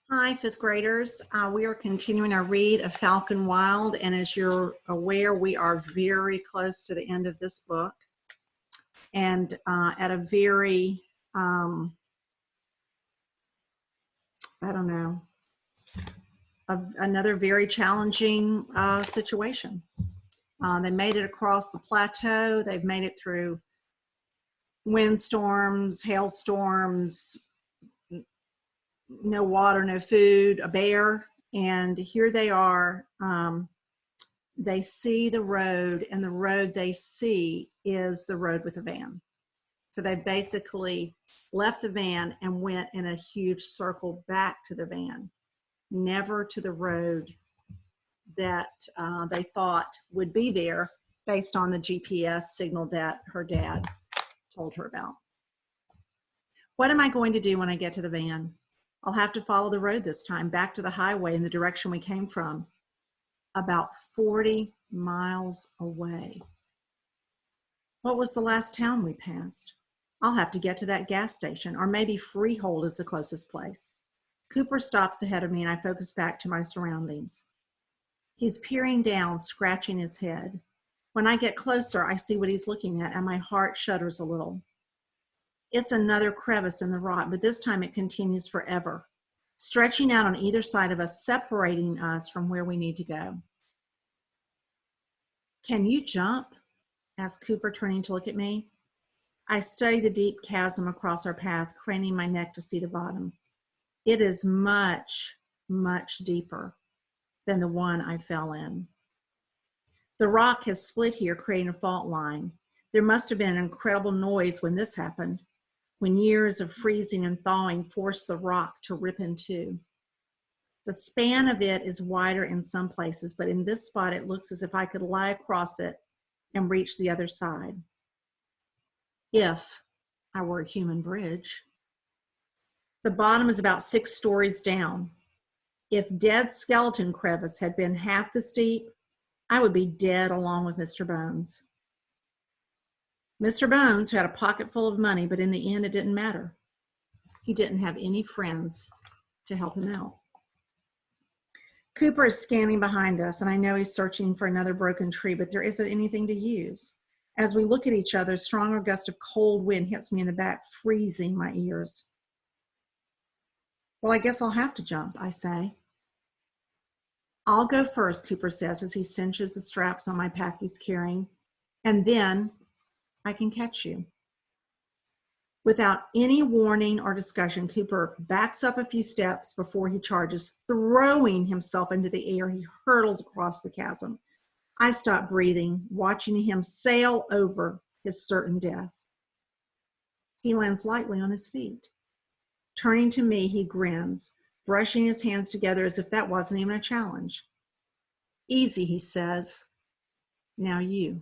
Hi, fifth graders. We are continuing our read of Falcon Wild, and as you're aware, we are very close to the end of this book, and at a very, I don't know, another very challenging situation. They made it across the plateau. They've made it through windstorms, hailstorms, no water, no food, a bear, and here they are. They see the road, and the road they see is the road with the van. So they basically left the van and went in a huge circle back to the van, never to the road that they thought would be there based on the GPS signal that her dad told her about. What am I going to do when I get to the van? I'll have to follow the road this time, back to the highway in the direction we came from, about 40 miles away. What was the last town we passed? I'll have to get to that gas station, or maybe Freehold is the closest place. Cooper stops ahead of me, and I focus back to my surroundings. He's peering down, scratching his head. When I get closer, I see what he's looking at, and my heart shudders a little. It's another crevice in the rock, but this time it continues forever, stretching out on either side of us, separating us from where we need to go. Can you jump? Asked Cooper, turning to look at me. I study the deep chasm across our path, craning my neck to see the bottom. It is much, much deeper than the one I fell in. The rock has split here, creating a fault line. There must have been an incredible noise when this happened, when years of freezing and thawing forced the rock to rip in two. The span of it is wider in some places, but in this spot it looks as if I could lie across it and reach the other side. If I were a human bridge. The bottom is about 6 stories down. If Dead Skeleton Crevice had been half this deep, I would be dead along with Mr. Bones. Mr. Bones, who had a pocket full of money, but in the end it didn't matter. He didn't have any friends to help him out. Cooper is scanning behind us, and I know he's searching for another broken tree, but there isn't anything to use. As we look at each other, a stronger gust of cold wind hits me in the back, freezing my ears. Well, I guess I'll have to jump, I say. I'll go first, Cooper says as he cinches the straps on my pack he's carrying, and then I can catch you. Without any warning or discussion, Cooper backs up a few steps before he charges, throwing himself into the air. He hurtles across the chasm. I stop breathing, watching him sail over his certain death. He lands lightly on his feet. Turning to me, he grins, brushing his hands together as if that wasn't even a challenge. Easy, he says. Now you.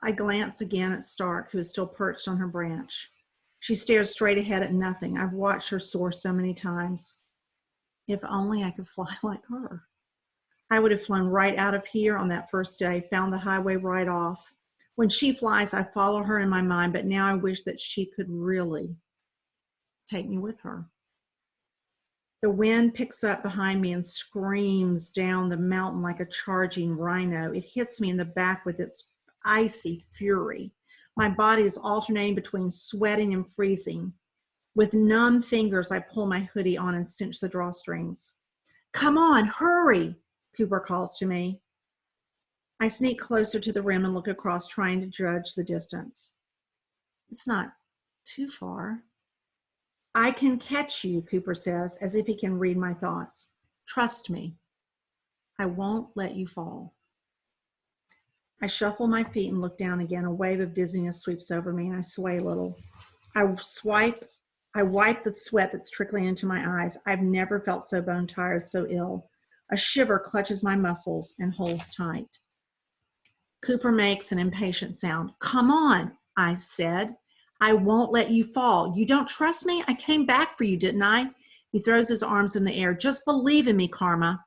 I glance again at Stark, who is still perched on her branch. She stares straight ahead at nothing. I've watched her soar so many times. If only I could fly like her. I would have flown right out of here on that first day, found the highway right off. When she flies, I follow her in my mind, but now I wish that she could really take me with her. The wind picks up behind me and screams down the mountain like a charging rhino. It hits me in the back with its icy fury. My body is alternating between sweating and freezing. With numb fingers, I pull my hoodie on and cinch the drawstrings. Come on, hurry, Cooper calls to me. I sneak closer to the rim and look across, trying to judge the distance. It's not too far. I can catch you, Cooper says, as if he can read my thoughts. Trust me. I won't let you fall. I shuffle my feet and look down again. A wave of dizziness sweeps over me, and I sway a little. I wipe the sweat that's trickling into my eyes. I've never felt so bone tired, so ill. A shiver clutches my muscles and holds tight. Cooper makes an impatient sound. Come on, I said. I won't let you fall. You don't trust me? I came back for you, didn't I? He throws his arms in the air. Just believe in me, Karma.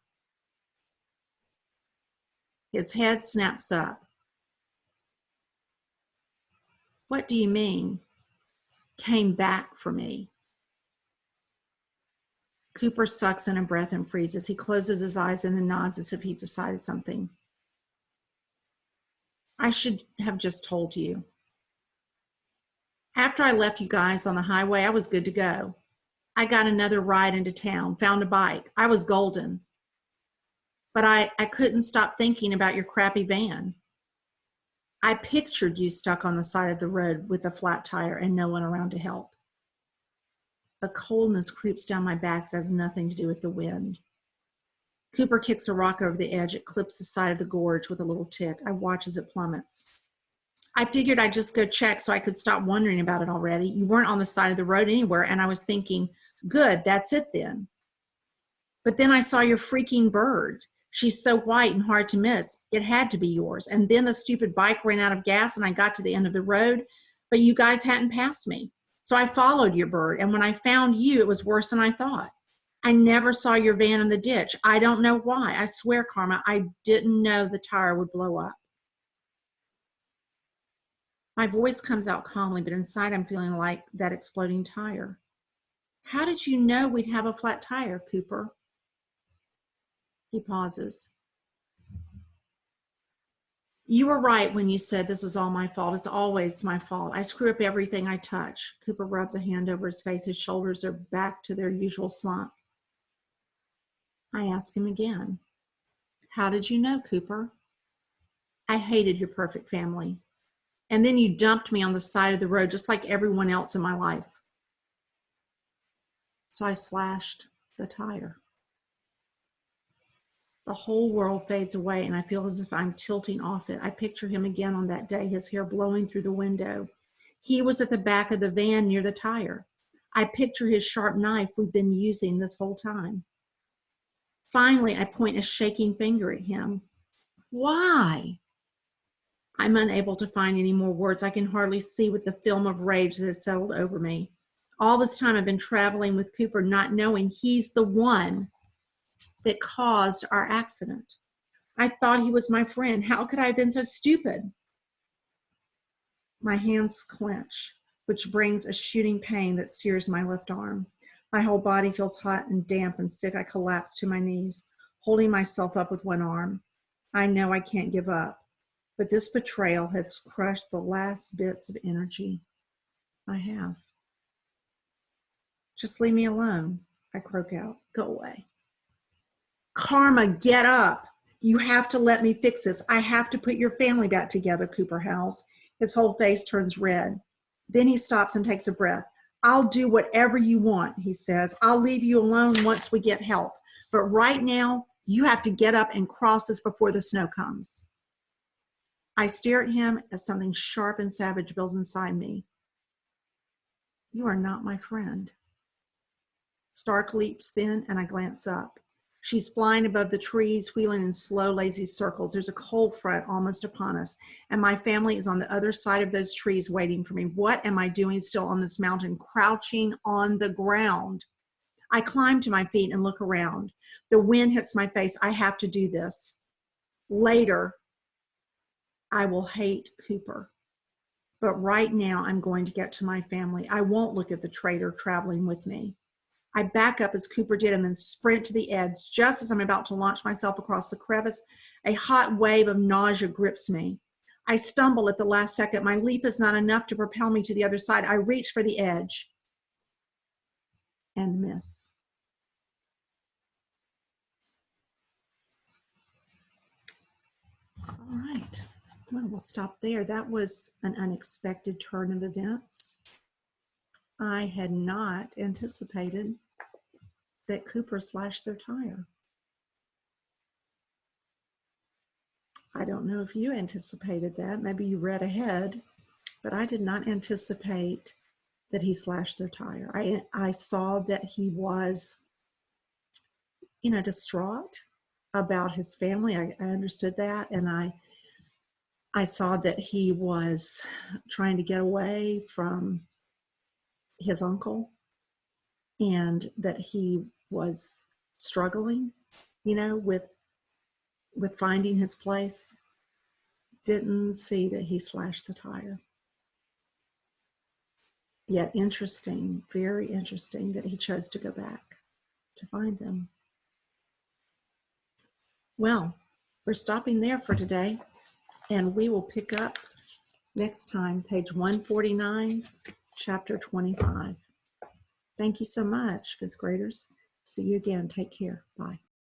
His head snaps up. What do you mean? Came back for me. Cooper sucks in a breath and freezes. He closes his eyes and then nods as if he decided something. I should have just told you. After I left you guys on the highway, I was good to go. I got another ride into town, found a bike. I was golden. But I couldn't stop thinking about your crappy van. I pictured you stuck on the side of the road with a flat tire and no one around to help. A coldness creeps down my back that has nothing to do with the wind. Cooper kicks a rock over the edge. It clips the side of the gorge with a little tick. I watch as it plummets. I figured I'd just go check so I could stop wondering about it already. You weren't on the side of the road anywhere, and I was thinking, good, that's it then. But then I saw your freaking bird. She's so white and hard to miss. It had to be yours. And then the stupid bike ran out of gas and I got to the end of the road, but you guys hadn't passed me. So I followed your bird, and when I found you, it was worse than I thought. I never saw your van in the ditch. I don't know why. I swear, Karma, I didn't know the tire would blow up. My voice comes out calmly, but inside I'm feeling like that exploding tire. How did you know we'd have a flat tire, Cooper? He pauses. You were right when you said this is all my fault. It's always my fault. I screw up everything I touch. Cooper rubs a hand over his face. His shoulders are back to their usual slump. I ask him again. How did you know, Cooper? I hated your perfect family. And then you dumped me on the side of the road just like everyone else in my life. So I slashed the tire. The whole world fades away and I feel as if I'm tilting off it. I picture him again on that day, his hair blowing through the window. He was at the back of the van near the tire. I picture his sharp knife we've been using this whole time. Finally, I point a shaking finger at him. Why? I'm unable to find any more words. I can hardly see with the film of rage that has settled over me. All this time I've been traveling with Cooper, not knowing he's the one that caused our accident. I thought he was my friend. How could I have been so stupid? My hands clench, which brings a shooting pain that sears my left arm. My whole body feels hot and damp and sick. I collapse to my knees, holding myself up with one arm. I know I can't give up, but this betrayal has crushed the last bits of energy I have. Just leave me alone, I croak out. Go away. Karma, get up. You have to let me fix this. I have to put your family back together, Cooper howls. His whole face turns red. Then he stops and takes a breath. I'll do whatever you want, he says. I'll leave you alone once we get help. But right now, you have to get up and cross this before the snow comes. I stare at him as something sharp and savage builds inside me. You are not my friend. Stark leaps then, and I glance up. She's flying above the trees, wheeling in slow, lazy circles. There's a cold front almost upon us, and my family is on the other side of those trees waiting for me. What am I doing still on this mountain, crouching on the ground? I climb to my feet and look around. The wind hits my face. I have to do this. Later, I will hate Cooper. But right now, I'm going to get to my family. I won't look at the traitor traveling with me. I back up as Cooper did and then sprint to the edge. Just as I'm about to launch myself across the crevice, a hot wave of nausea grips me. I stumble at the last second. My leap is not enough to propel me to the other side. I reach for the edge and miss. All right. Well, we'll stop there. That was an unexpected turn of events. I had not anticipated that Cooper slashed their tire. I don't know if you anticipated that. Maybe you read ahead, but I did not anticipate that he slashed their tire. I saw that he was, distraught about his family. I understood that, and I saw that he was trying to get away from his uncle, and that he was struggling, with finding his place. Didn't see that he slashed the tire. Yet interesting, very interesting that he chose to go back. to find them. Well, we're stopping there for today, and we will pick up next time, page 149, chapter 25. Thank you so much, fifth graders. See you again. Take care. Bye.